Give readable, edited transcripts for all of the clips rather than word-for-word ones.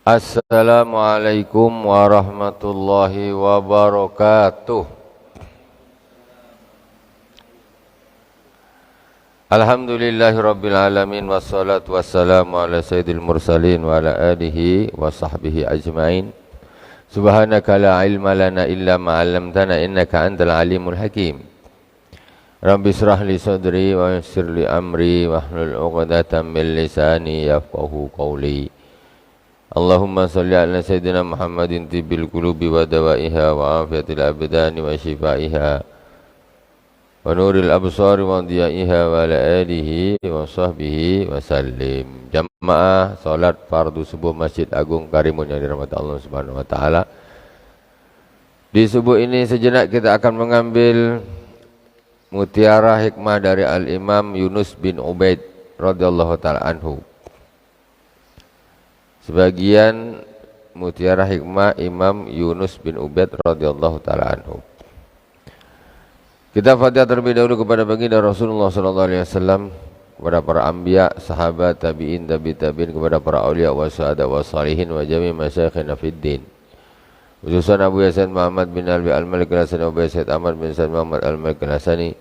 Assalamualaikum warahmatullahi wabarakatuh. Alhamdulillahirabbil alamin wassalatu wassalamu ala sayyidil mursalin wa ala alihi wa sahbihi ajmain. Subhanaka la ilma lana illa ma 'allamtana innaka antal alimul hakim. Rabbi israh li sadri wa yassir li amri wahlul 'uqdatam min lisani yafqahu qawli. Allahumma salli ala sayyidina Muhammadin tibbil qulubi wa dawaiha wa afiyatil abdani wa shifaiha wa nuril absari wa diyaiha wa ala alihi wa sahbihi wa sallim. Jamaah salat fardu subuh Masjid Agung Karimun yang dirahmati Allah Subhanahu wa taala. Di subuh ini sejenak kita akan mengambil mutiara hikmah dari Al-Imam Yunus bin Ubaid radhiyallahu taala anhu. Sebagian mutiara hikmah Imam Yunus bin Ubaid radhiyallahu taala anhu. Kita Fatihah terlebih dahulu kepada baginda Rasulullah sallallahu alaihi wasallam, kepada para anbiya, sahabat, tabi'in, tabi'in, kepada para aulia wa syuhada wa salihin wa jami' masyayikhina fid din. Khususan Abu Yasin Muhammad bin Alwi Al-Malik Al-Hasani, Abu Yasin Ahmad bin Said Muhammad Al-Malik Al-Hasani,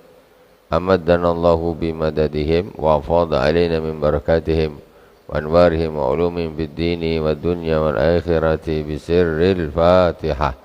amaddanallahu bimadadihim wa afadha alaina min barakatihim wa anwarihim wa ulumihim fid dini wa dunya wal akhirati bisirril Fatihah.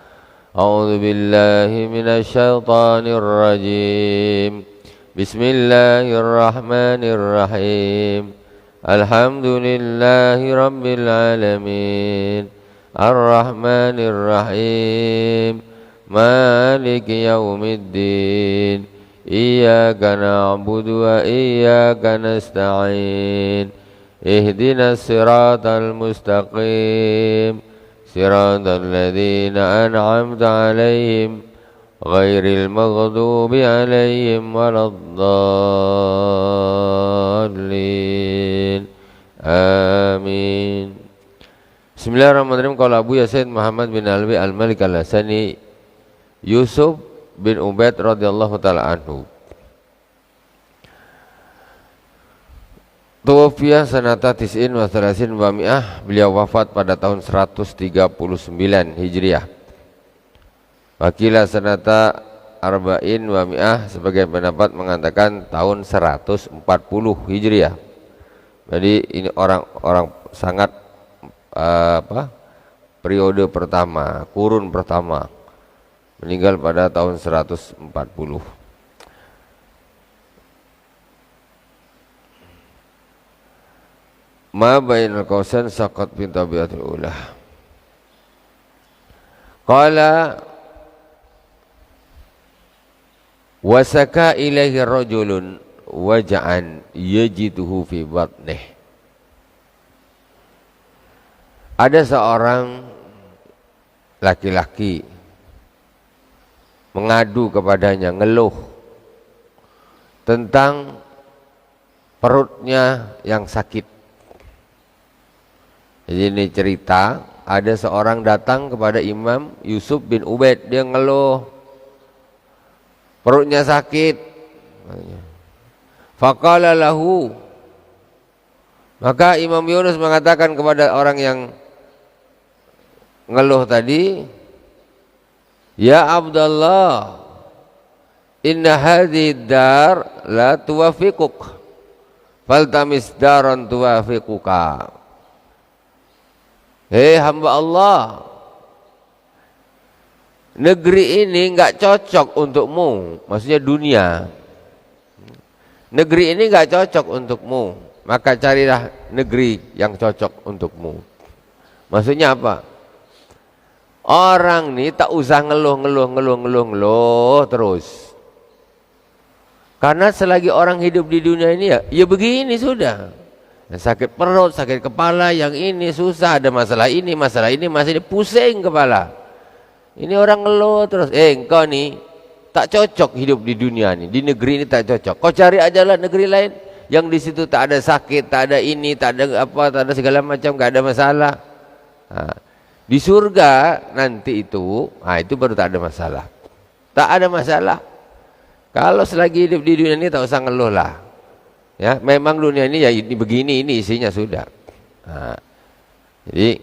A'udzu billahi minasy syaithanir rajim. Bismillahirrahmanirrahim. Alhamdulillahi rabbil alamin. Ar-Rahmanir Rahim. Maliki yaumiddin. Iyyaka na'budu wa iyyaka nasta'in. Ihdinas siratal mustaqim. Siratal ladzina an'amta 'alaihim ghairil maghdubi 'alaihim waladdallin. Amin. Bismillahirrahmanirrahim. Qala Abu Yasin Muhammad bin Alwi Al-Malik Al-Hasani Yusuf bin Ubaid radhiyallahu taala anhu. Tuwafiyah sanata tis'in wa salasin wa mi'ah. Beliau wafat pada tahun 139 Hijriah. Wakilah sanata arba'in wa mi'ah, sebagai pendapat mengatakan tahun 140 Hijriah. Jadi ini orang sangat periode pertama, kurun pertama, meninggal pada tahun 140. Ma bainal qausain saqat bin tabiatul ula. Qala wasaka ilaihi rajulun waja'an yajiduhu fi batnih. Ada seorang laki-laki mengadu kepadanya, ngeluh tentang perutnya yang sakit. Jadi ini cerita, ada seorang datang kepada Imam Yusuf bin Ubaid, dia ngeluh perutnya sakit. Faqala lahu, maka Imam Yunus mengatakan kepada orang yang ngeluh tadi, ya Abdullah, inna hadhihi dar la tuwafiquk, faltamis daran tuwafiquka. Hei hamba Allah, negeri ini enggak cocok untukmu, maksudnya dunia. Negeri ini enggak cocok untukmu, maka carilah negeri yang cocok untukmu. Maksudnya apa? Orang ini tak usah ngeluh terus. Karena selagi orang hidup di dunia ini ya begini sudah. Yang sakit perut, sakit kepala, yang ini susah, ada masalah ini, masih pusing kepala. Ini orang ngeluh terus. Engkau nih tak cocok hidup di dunia ini, di negeri ini tak cocok. Kau cari aja lah negeri lain yang di situ tak ada sakit, tak ada ini, tak ada apa, tak ada segala macam, gak ada masalah. Nah, di surga nanti itu baru tak ada masalah. Tak ada masalah. Kalau selagi hidup di dunia ini tak usah ngeluh lah. Ya, memang dunia ini ya ini begini, ini isinya sudah. Nah, jadi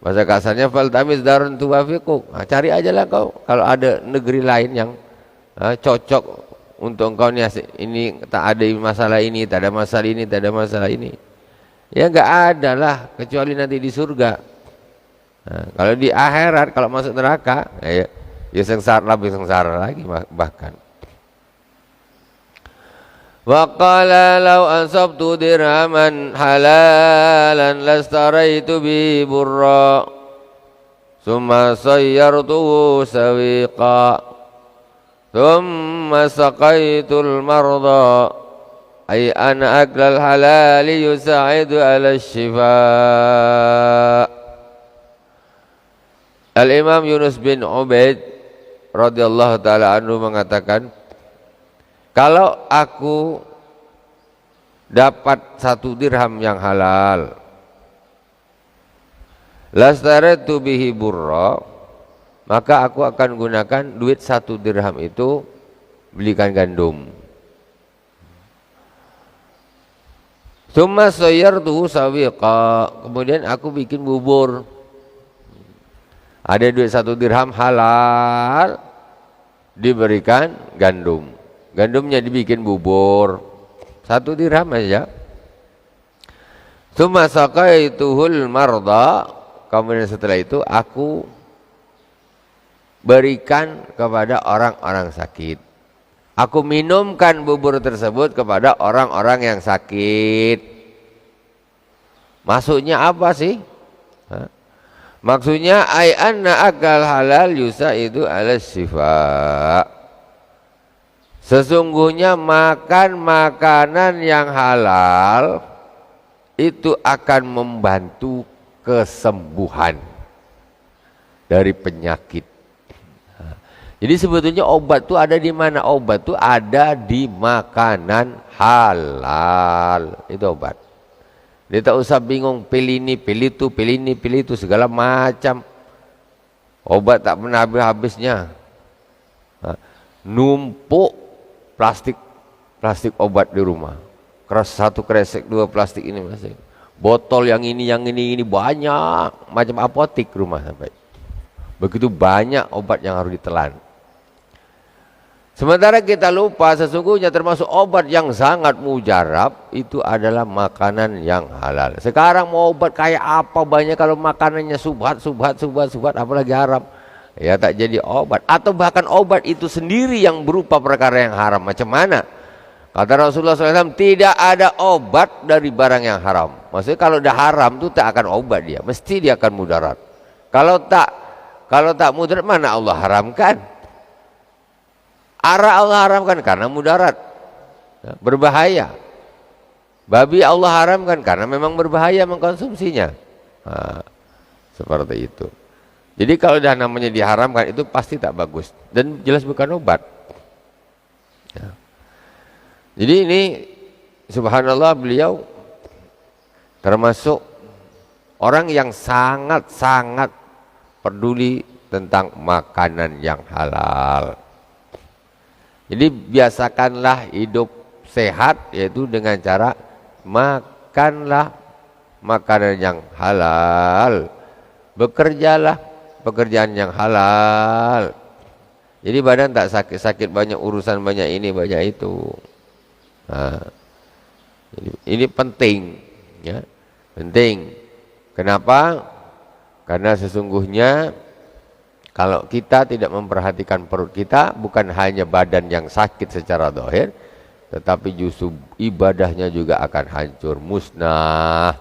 Bahasa kasarnya faltamis darun tuwafiquk. Nah, cari aja lah kau kalau ada negeri lain yang cocok untuk engkau nih, ini tak ada masalah ini, tak ada masalah ini, tak ada masalah ini. Ya enggak ada lah kecuali nanti di surga. Nah, kalau di akhirat kalau masuk neraka ya sengsara, lebih sengsara lagi bahkan. Wa qala law ansabtu dirhaman halalan lastaraitu bi burra summa sayyartuhu sawiqa summa saqaitul marda ay ana aklal halali yusa'idu ala shifa. Al-Imam Yunus bin Ubaid radhiyallahu ta'ala anhu mengatakan, kalau aku dapat 1 dirham yang halal, lastaraitu bihi burra, maka aku akan gunakan duit 1 dirham itu belikan gandum. Tsumma sayyartuhu sawiqa, kemudian aku bikin bubur. Ada duit 1 dirham halal, diberikan gandum. Gandumnya dibikin bubur 1 dirham aja. Tsumma saqaituhul marda, kemudian setelah itu aku berikan kepada orang-orang sakit. Aku minumkan bubur tersebut kepada orang-orang yang sakit. Maksudnya apa sih? Maksudnya ay anna akal halal yusaidu ala syifa. Sesungguhnya makan makanan yang halal itu akan membantu kesembuhan dari penyakit. Jadi sebetulnya obat itu ada di mana? Obat itu ada di makanan halal. Itu obat. Dia tak usah bingung pilih ini, pilih itu, pilih ini, pilih itu, segala macam. Obat tak pernah habis-habisnya. Numpuk plastik obat di rumah. Satu kresek, 2 plastik ini masih. Botol yang ini banyak, macam apotik rumah sampai. Begitu banyak obat yang harus ditelan. Sementara kita lupa sesungguhnya termasuk obat yang sangat mujarab itu adalah makanan yang halal. Sekarang mau obat kayak apa banyak, kalau makanannya subhat apalagi haram. Ya tak jadi obat, atau bahkan obat itu sendiri yang berupa perkara yang haram. Macam mana? Kata Rasulullah SAW, tidak ada obat dari barang yang haram. Maksudnya kalau dah haram itu tak akan obat dia, mesti dia akan mudarat. Kalau tak mudarat, mana Allah haramkan? Arak Allah haramkan karena mudarat, berbahaya. Babi Allah haramkan karena memang berbahaya mengkonsumsinya. Seperti itu. Jadi kalau dah namanya diharamkan itu pasti tak bagus dan jelas bukan obat. Ya. Jadi ini subhanallah, beliau termasuk orang yang sangat-sangat peduli tentang makanan yang halal. Jadi biasakanlah hidup sehat, yaitu dengan cara makanlah makanan yang halal. Bekerjalah pekerjaan yang halal. Jadi badan tak sakit-sakit, banyak urusan, banyak ini, banyak itu. Ini penting, ya, penting. Kenapa? Karena sesungguhnya kalau kita tidak memperhatikan perut kita, bukan hanya badan yang sakit secara zahir, tetapi justru ibadahnya juga akan hancur, musnah.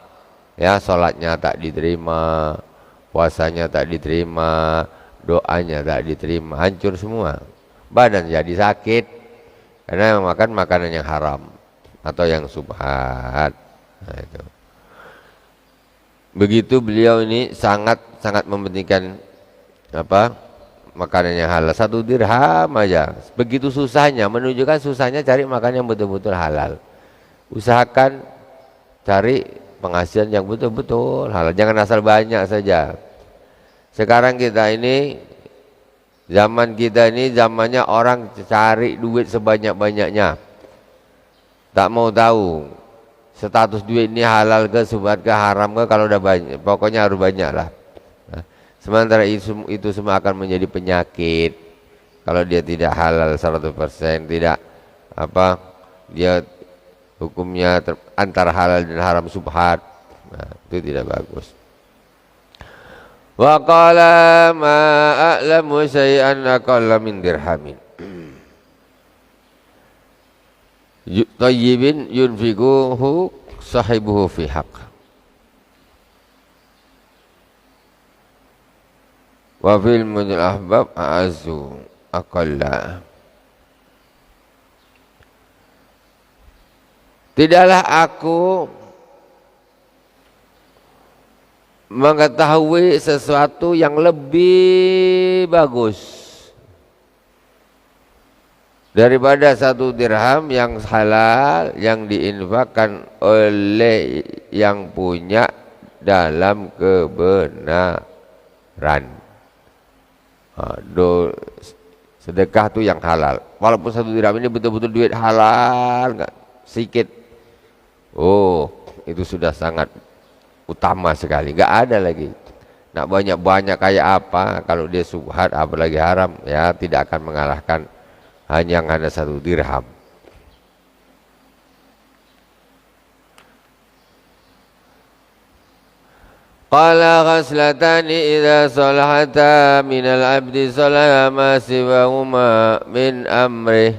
Ya, salatnya tak diterima, puasanya tak diterima, doanya tak diterima, hancur semua. Badan jadi sakit karena makan makanan yang haram atau yang subhat. Nah, itu. Begitu beliau ini sangat mementingkan makanan yang halal. 1 dirham aja, begitu susahnya, menunjukkan susahnya cari makan yang betul-betul halal. Usahakan cari penghasilan yang betul-betul halal, jangan asal banyak saja. Sekarang kita ini, zaman kita ini zamannya orang cari duit sebanyak-banyaknya, tak mau tahu status duit ini halal ke, subhat ke, haram ke. Kalau udah banyak, pokoknya harus banyak lah. Sementara itu semua akan menjadi penyakit kalau dia tidak halal 100%, tidak dia hukumnya antara halal dan haram subhat. Nah, itu tidak bagus. Wa qala ma a'lamu syai'an aqalla min dirhamin tayyibin yunfikuhu sahibuhu fi haqq wa fil mudil ahbab a'azu aqalla. Tidaklah aku mengetahui sesuatu yang lebih bagus daripada 1 dirham yang halal yang diinfakkan oleh yang punya dalam kebenaran. Sedekah itu yang halal, walaupun 1 dirham ini betul-betul duit halal, enggak sedikit, itu sudah sangat utama sekali. Enggak ada lagi nak banyak-banyak kayak apa, kalau dia subhat apalagi haram, ya tidak akan mengalahkan hanya 1 dirham. Qala khaslatani idza salahata minal abdi salaha ma siwahuma min amrih.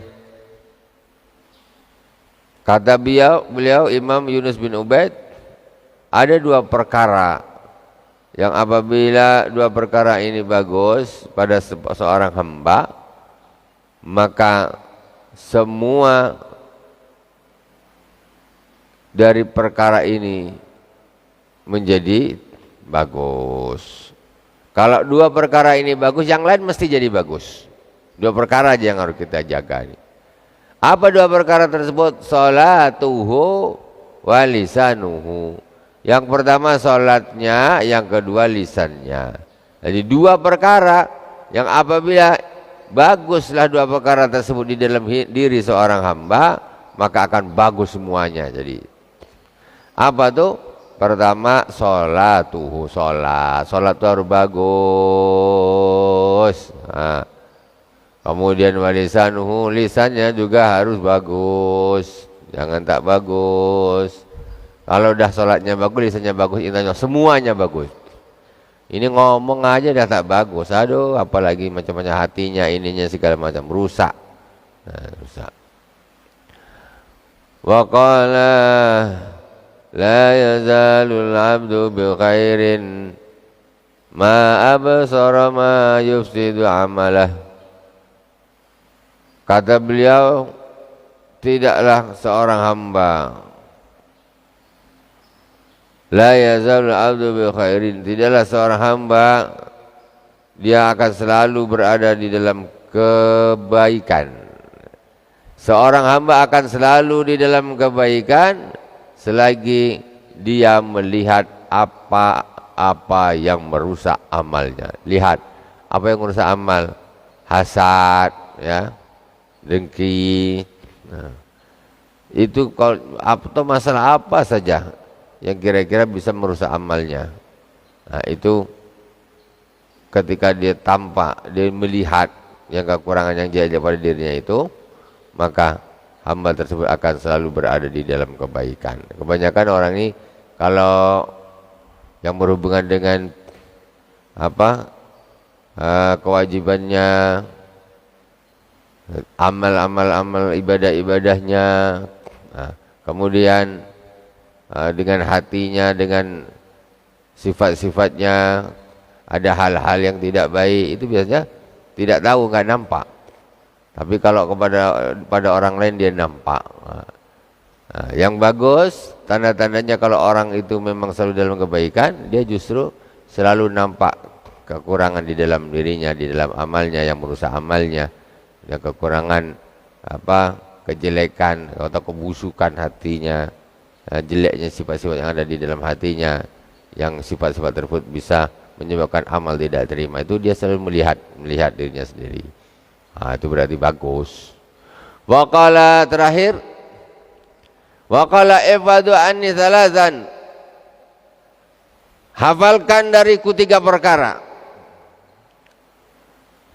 Kata beliau Imam Yunus bin Ubaid, ada 2 perkara yang apabila 2 perkara ini bagus pada seorang hamba, maka semua dari perkara ini menjadi bagus. Kalau 2 perkara ini bagus, yang lain mesti jadi bagus. 2 perkara aja yang harus kita jaga nih. Apa 2 perkara tersebut? Sholatuhu wa lisanuhu. Yang pertama sholatnya, yang kedua lisannya. Jadi 2 perkara yang apabila baguslah 2 perkara tersebut di dalam diri seorang hamba, maka akan bagus semuanya. Jadi apa tuh? Pertama sholatuhu, sholat itu harus bagus. Kemudian walisanuhu, lisannya juga harus bagus, jangan tak bagus. Kalau udah sholatnya bagus, lisannya bagus, intinya semuanya bagus. Ini ngomong aja dah tak bagus, aduh apalagi macam-macam hatinya, ininya segala macam, rusak. Rusak. Wa qala la yazalul abdu bi khairin ma absara ma yufsidu amalah. Kata beliau, tidaklah seorang hamba, la yazalul abdu bi khairin, tidaklah seorang hamba dia akan selalu berada di dalam kebaikan. Seorang hamba akan selalu di dalam kebaikan selagi dia melihat apa yang merusak amalnya. Lihat apa yang merusak amal, hasad, ya, dengki. Nah, itu kalau atau masalah apa saja yang kira-kira bisa merusak amalnya. Nah, itu ketika dia tampak, dia melihat yang kekurangan yang dia ada pada dirinya itu, maka hamba tersebut akan selalu berada di dalam kebaikan. Kebanyakan orang ini kalau yang berhubungan dengan kewajibannya, amal ibadah-ibadahnya, kemudian dengan hatinya, dengan sifat-sifatnya ada hal-hal yang tidak baik, itu biasanya tidak tahu, nggak nampak. Tapi kalau pada orang lain dia nampak. Yang bagus, tanda-tandanya kalau orang itu memang selalu dalam kebaikan, dia justru selalu nampak kekurangan di dalam dirinya, di dalam amalnya yang merusak amalnya, dan kekurangan kejelekan atau kebusukan hatinya, jeleknya sifat-sifat yang ada di dalam hatinya, yang sifat-sifat tersebut bisa menyebabkan amal tidak terima. Itu dia selalu melihat dirinya sendiri. Itu berarti bagus. Waqala terakhir, waqala ifadu anni thalathan, hafalkan dariku 3 perkara.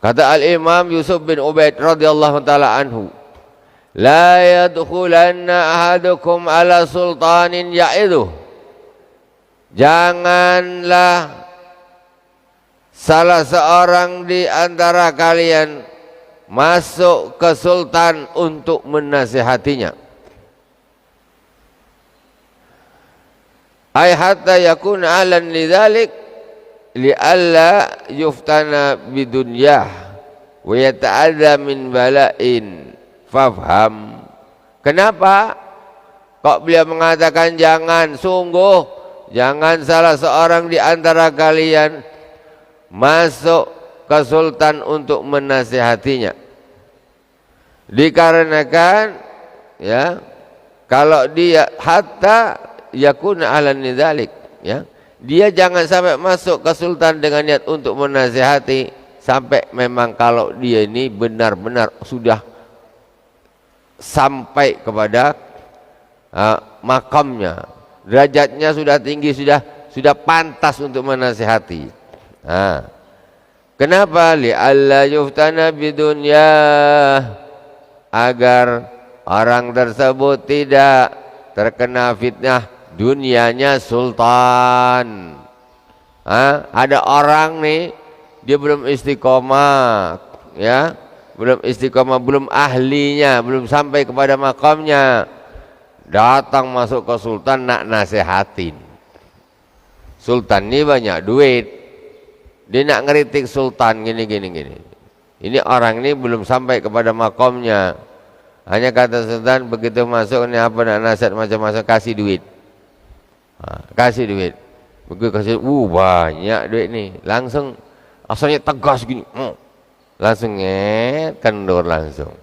Kata Al-Imam Yusuf bin Ubaid radhiyallahu taala anhu, la yadkhulanna ahadukum ala sultanin ya'idhu. Janganlah salah seorang di antara kalian masuk ke sultan untuk menasihatinya. Ay hatta yakun alan lidzalik li'alla yuftana bidunyah wa yata'adza min bala'in fafham. Kenapa kok beliau mengatakan jangan, sungguh jangan salah seorang di antara kalian masuk ke sultan untuk menasihatinya. Dikarenakan ya, kalau dia hatta yakun alan lidzalik, ya, dia jangan sampai masuk ke sultan dengan niat untuk menasihati, sampai memang kalau dia ini benar-benar sudah sampai kepada makamnya, derajatnya sudah tinggi, sudah pantas untuk menasihati. Kenapa? Li'alla yuftana bidunya, agar orang tersebut tidak terkena fitnah dunianya sultan. Ada orang nih, dia belum istiqomah, ya, belum istiqomah, belum ahlinya, belum sampai kepada makamnya, datang masuk ke sultan nak nasihatin. Sultan ini banyak duit, dia nak ngeritik sultan gini. Ini orang ini belum sampai kepada makamnya. Hanya kata sultan begitu masuk ini apa nak nasihat macam-macam, kasih duit. Kasih duit. Begitu kasih, banyak duit nih. Langsung asalnya tegas gini. Langsung kendur langsung.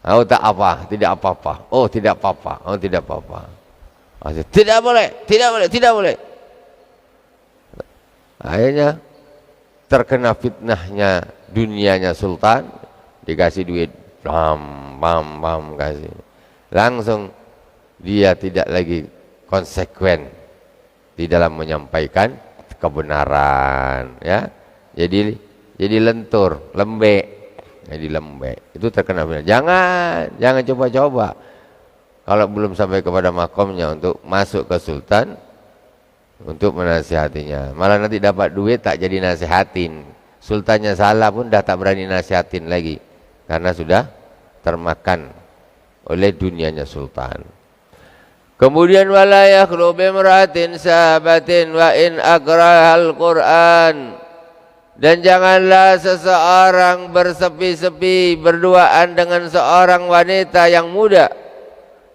Oh tak apa, tidak apa-apa. Oh tidak apa-apa. Oh tidak apa-apa. Tidak boleh, tidak boleh, tidak boleh. Akhirnya terkena fitnahnya dunianya sultan, dikasih duit, bam kasih. Langsung dia tidak lagi konsekuen di dalam menyampaikan kebenaran, ya. Jadi lentur, lembek. Jadi lembek. Itu terkena fitnah. Jangan coba-coba kalau belum sampai kepada makomnya untuk masuk ke sultan untuk menasihatinya. Malah nanti dapat duit tak jadi nasihatin. Sultannya salah pun dah tak berani nasihatin lagi, karena sudah termakan oleh dunianya sultan. Kemudian wala yakhlu bimra'atin sahabatin wa in akrahal Qur'an. Dan janganlah seseorang bersepi-sepi berduaan dengan seorang wanita yang muda.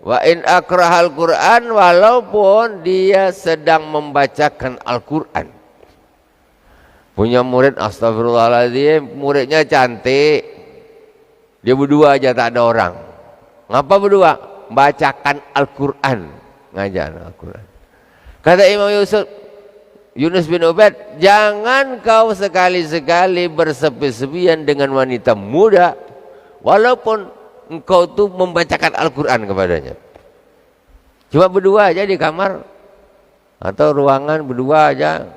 Wa in akrahal Qur'an, walaupun dia sedang membacakan Al-Qur'an. Punya murid, astagfirullahaladzim, muridnya cantik, dia berdua aja tak ada orang. Ngapa berdua? Bacakan Al-Qur'an, ngajar Al-Qur'an. Kata Imam Yunus bin Ubaid, jangan kau sekali-sekali bersepi-sepian dengan wanita muda walaupun engkau tuh membacakan Al-Qur'an kepadanya. Cuma berdua aja di kamar atau ruangan, berdua aja.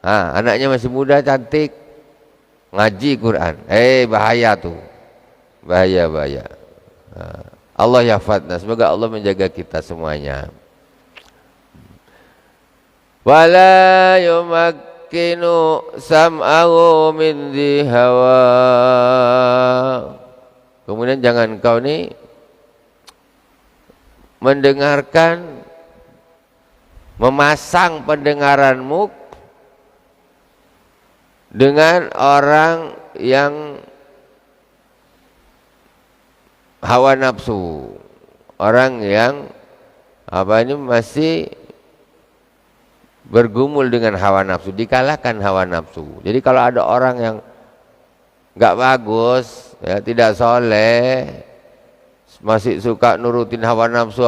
Anaknya masih muda, cantik, ngaji Quran. Bahaya tuh, bahaya. Allah yahfadna, semoga Allah menjaga kita semuanya. Wala yumakkinu sam'ahu min dhi hawa. Kemudian jangan kau nih mendengarkan, memasang pendengaranmu dengan orang yang hawa nafsu, orang yang masih bergumul dengan hawa nafsu, dikalahkan hawa nafsu. Jadi kalau ada orang yang nggak bagus, ya, tidak soleh, masih suka nurutin hawa nafsu,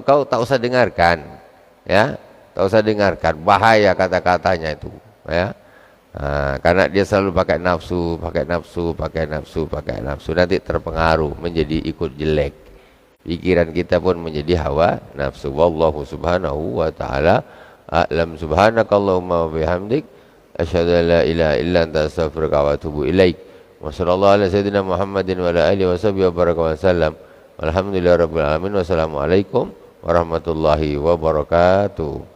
kau tak usah dengarkan, ya, tak usah dengarkan, bahaya kata-katanya itu, ya. Karena dia selalu pakai nafsu, nanti terpengaruh menjadi ikut jelek. Pikiran kita pun menjadi hawa nafsu. Wallahu subhanahu wa ta'ala a'lam. Subhanakallahumma wa bihamdik asyhadu an la ilaha illa anta astaghfiruka wa atubu ilaik. Wa sallallahu ala sayyidina Muhammadin wa ala alihi wa sahbihi wa baraka wa sallam. Alhamdulillahirabbil alamin. Wassalamualaikum warahmatullahi wabarakatuh.